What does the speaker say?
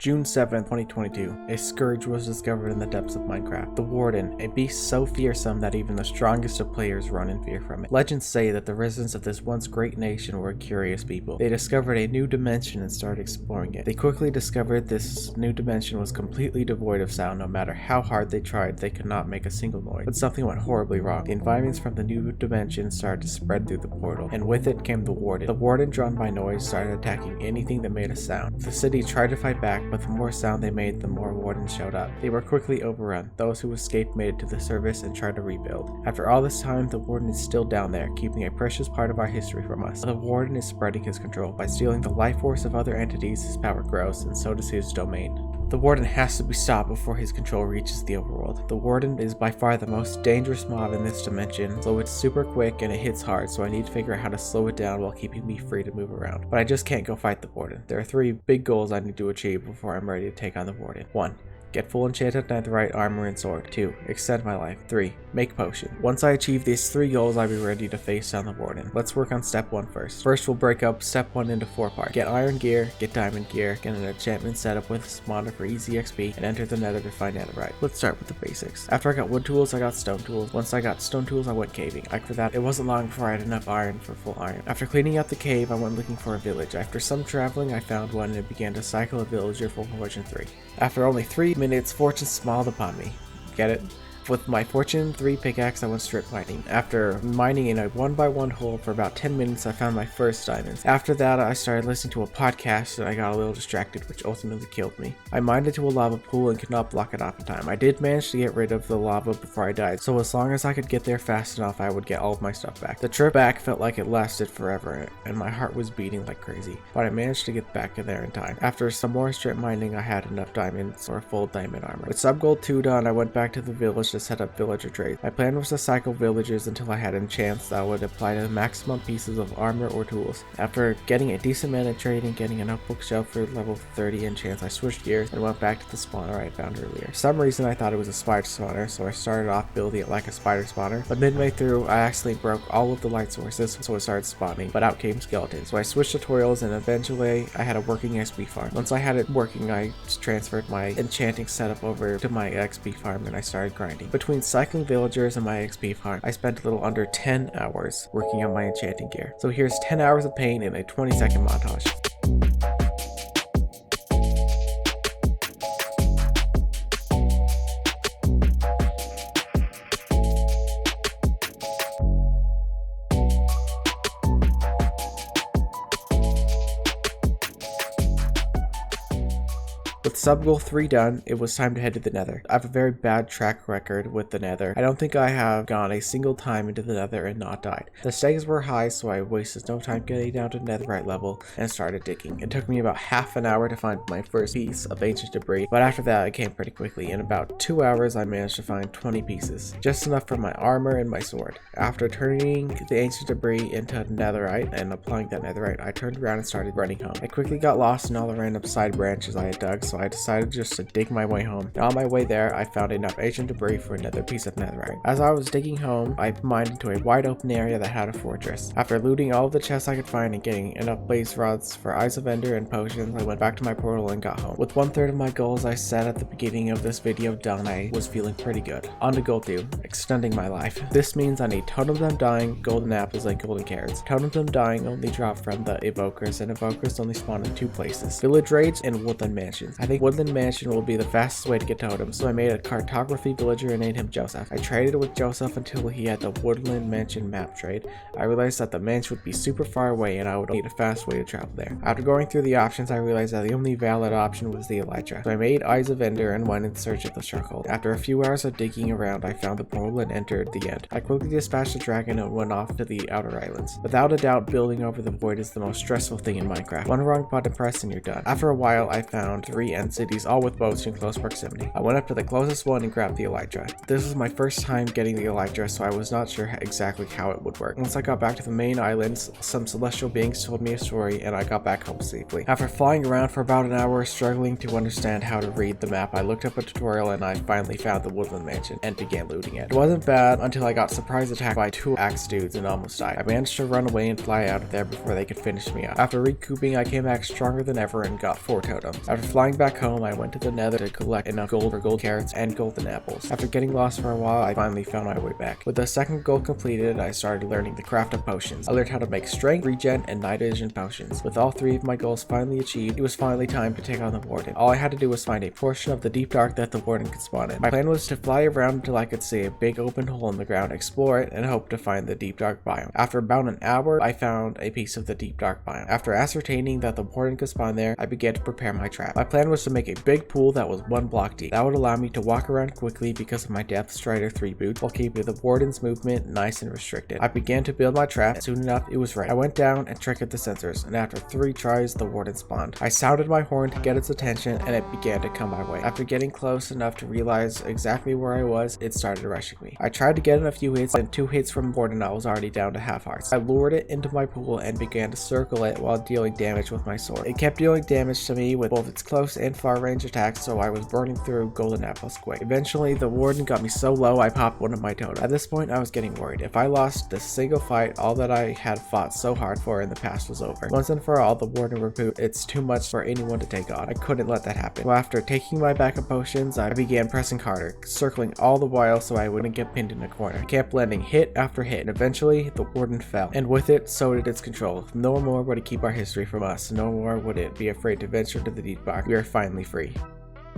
June 7th, 2022, a scourge was discovered in the depths of Minecraft. The Warden, a beast so fearsome that even the strongest of players run in fear from it. Legends say that the residents of this once great nation were curious people. They discovered a new dimension and started exploring it. They quickly discovered this new dimension was completely devoid of sound. No matter how hard they tried, they could not make a single noise. But something went horribly wrong. The environments from the new dimension started to spread through the portal, and with it came the Warden. The Warden, drawn by noise, started attacking anything that made a sound. The city tried to fight back, but the more sound they made, the more Wardens showed up. They were quickly overrun. Those who escaped made it to the surface and tried to rebuild. After all this time, the Warden is still down there, keeping a precious part of our history from us. The Warden is spreading his control. By stealing the life force of other entities, his power grows, and so does his domain. The Warden has to be stopped before his control reaches the overworld. The Warden is by far the most dangerous mob in this dimension, so it's super quick and it hits hard, so I need to figure out how to slow it down while keeping me free to move around. But I just can't go fight the Warden. There are 3 big goals I need to achieve before I'm ready to take on the Warden. 1. Get full enchanted netherite armor and sword. 2. Extend my life. 3. Make potion. Once I achieve these 3 goals, I'll be ready to face down the Warden. Let's work on step 1 first. First, we'll break up step 1 into 4 parts. Get iron gear, get diamond gear, get an enchantment setup with a spawner for easy XP, and enter the nether to find netherite. Let's start with the basics. After I got wood tools, I got stone tools. Once I got stone tools, I went caving. After that, it wasn't long before I had enough iron for full iron. After cleaning out the cave, I went looking for a village. After some traveling, I found one and began to cycle a villager for fortune 3. After only 3 minutes, fortune smiled upon me. Get it? With my fortune 3 pickaxe, I went strip mining. After mining in a 1x1 hole for about 10 minutes, I found my first diamonds. After that, I started listening to a podcast and I got a little distracted, which ultimately killed me. I mined into a lava pool and could not block it off in time. I did manage to get rid of the lava before I died, so as long as I could get there fast enough, I would get all of my stuff back. The trip back felt like it lasted forever, and my heart was beating like crazy, but I managed to get back there in time. After some more strip mining, I had enough diamonds for full diamond armor. With sub gold 2 done, I went back to the village to set up villager trade. My plan was to cycle villagers until I had enchants that would apply to the maximum pieces of armor or tools. After getting a decent amount of trade and getting enough bookshelf for level 30 enchants, I switched gears and went back to the spawner I found earlier. For some reason I thought it was a spider spawner, so I started off building it like a spider spawner, but midway through I accidentally broke all of the light sources, so it started spawning, but out came skeletons. So I switched tutorials and eventually I had a working XP farm. Once I had it working, I transferred my enchanting setup over to my XP farm and I started grinding. Between cycling villagers and my XP farm, I spent a little under 10 hours working on my enchanting gear. So here's 10 hours of pain in a 20-second montage. With sub goal 3 done, it was time to head to the nether. I have a very bad track record with the nether. I don't think I have gone a single time into the nether and not died. The stakes were high, so I wasted no time getting down to netherite level and started digging. It took me about half an hour to find my first piece of ancient debris, but after that it came pretty quickly. In about 2 hours I managed to find 20 pieces, just enough for my armor and my sword. After turning the ancient debris into netherite and applying that netherite, I turned around and started running home. I quickly got lost in all the random side branches I had dug, so I decided just to dig my way home. And on my way there, I found enough ancient debris for another piece of netherite. As I was digging home, I mined into a wide open area that had a fortress. After looting all of the chests I could find and getting enough blaze rods for eyes of ender and potions, I went back to my portal and got home. With 1/3 of my goals I set at the beginning of this video done, I was feeling pretty good. On to goal 2, extending my life. This means I need totems them dying, golden apples, and golden carrots. Totems them dying only drop from the evokers, and evokers only spawn in 2 places: village raids and woodland mansions. I think woodland mansion will be the fastest way to get totems, so I made a cartography villager and named him Joseph. I traded with Joseph until he had the woodland mansion map trade. I realized that the mansion would be super far away and I would need a fast way to travel there. After going through the options, I realized that the only valid option was the elytra, so I made eyes of ender and went in search of the struggle. After a few hours of digging around, I found the portal and entered the end. I quickly dispatched the dragon and went off to the outer islands. Without a doubt, building over the void is the most stressful thing in Minecraft. One wrong button press and you're done. After a while, I found 3 end cities, all with boats in close proximity. I went up to the closest one and grabbed the elytra. This was my first time getting the elytra, so I was not sure exactly how it would work. Once I got back to the main islands, some celestial beings told me a story and I got back home safely. After flying around for about an hour struggling to understand how to read the map, I looked up a tutorial and I finally found the woodland mansion and began looting it. It wasn't bad until I got surprise attacked by 2 axe dudes and almost died. I managed to run away and fly out of there before they could finish me off. After recouping, I came back stronger than ever and got 4 totems. After flying back home, I went to the nether to collect enough gold for gold carrots and golden apples. After getting lost for a while, I finally found my way back. With the second goal completed, I started learning the craft of potions. I learned how to make strength, regen, and night vision potions. With all 3 of my goals finally achieved, it was finally time to take on the Warden. All I had to do was find a portion of the deep dark that the Warden could spawn in. My plan was to fly around until I could see a big open hole in the ground, explore it, and hope to find the deep dark biome. After about an hour, I found a piece of the deep dark biome. After ascertaining that the Warden could spawn there, I began to prepare my trap. My plan was to make a big pool that was 1 block deep. That would allow me to walk around quickly because of my Depth Strider 3 boots, while keeping the Warden's movement nice and restricted. I began to build my trap, and soon enough it was ready. I went down and triggered the sensors, and after 3 tries the Warden spawned. I sounded my horn to get its attention, and it began to come my way. After getting close enough to realize exactly where I was, it started rushing me. I tried to get in a few hits, and 2 hits from Warden I was already down to half hearts. I lured it into my pool and began to circle it while dealing damage with my sword. It kept dealing damage to me with both its close and far range attacks, so I was burning through golden apples quick. Eventually, the Warden got me so low I popped one of my totems. At this point, I was getting worried. If I lost a single fight, all that I had fought so hard for in the past was over. Once and for all, the Warden reboot, it's too much for anyone to take on. I couldn't let that happen. Well, after taking my backup potions, I began pressing harder, circling all the while so I wouldn't get pinned in a corner. I kept landing hit after hit, and eventually, the Warden fell. And with it, so did its control. No more would it keep our history from us. No more would it be afraid to venture to the deep dark. We are finally free.